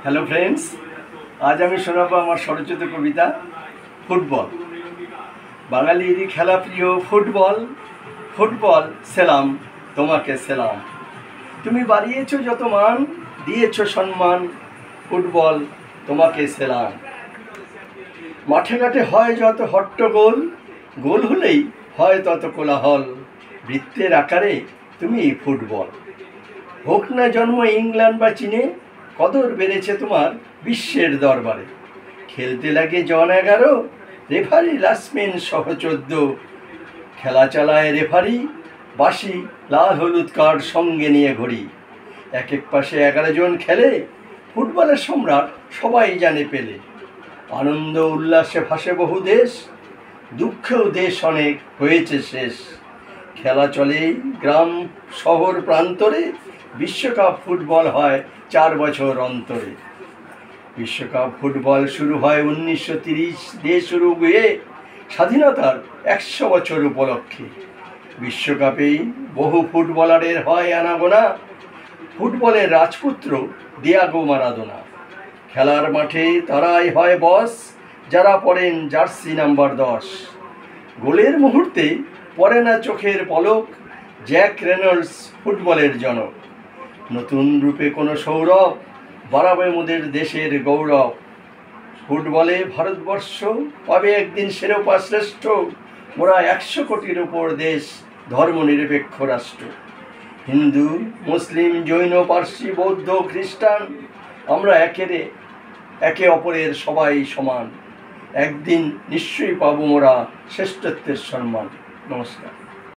Hello friends, আজ আমি শোনাবো আমার স্বরচিত কবিতা ফুটবল। বাঙালিরই খেলা প্রিয় ফুটবল, ফুটবল সেলাম তোমাকে সেলাম। তুমি বাড়িয়েছো যত মান, দিয়েছো সম্মান, ফুটবল তোমাকে সেলাম। মাঠে ঘাটে হয় যত হট্টগোল, গোল হলেই হয় তত কোলাহল, বৃত্তের আকারে তুমি ফুটবল। হোক না জন্ম ইংল্যান্ড বা চীনে, কদর বেড়েছে তোমার বিশ্বের দরবারে। খেলতে লাগে জন 11, রেফারি লাসমেন সহ 14। খেলা চালায় রেফারি, বাসি লাল হলুদ কার্ড সঙ্গে নিয়ে ঘড়ি। এক এক পাশে 11 জন খেলে, ফুটবলের সম্রাট সবাই জানে পেলে। আনন্দ উল্লাসে ভাসে বহু দেশ, দুঃখেও দেশ অনেক হয়েছে শেষ। খেলা চলে গ্রাম শহর প্রান্তরে, বিশ্বকাপ ফুটবল হয় 4 বছর অন্তরে। বিশ্বকাপ ফুটবল শুরু হয় 1930 দেশ উরুগুয়ে, স্বাধীনতার 100 বছর উপলক্ষে। বিশ্বকাপেই বহু ফুটবলারের হয় আনাগোনা, ফুটবলের রাজপুত্র দিয়াগো মারাদোনা। খেলার মাঠে তারাই হয় বস, যারা পরেন জার্সি নাম্বার 10। গোলের মুহূর্তে পড়ে না চোখের পলক, জ্যাক রেনল্ডস ফুটবলের জনক। নতুন রূপে কোনো সৌরভ বাড়াবে মোদের দেশের গৌরব। ফুটবলে ভারতবর্ষ পাবে একদিন শিরোপা শ্রেষ্ঠ। মোরা 100 কোটির উপর দেশ, ধর্মনিরপেক্ষ রাষ্ট্র। হিন্দু মুসলিম জৈন পার্সি বৌদ্ধ খ্রিস্টান, আমরা একে অপরের সবাই সমান। একদিন নিশ্চয়ই পাবো মোরা শ্রেষ্ঠত্বের সম্মান। নমস্কার।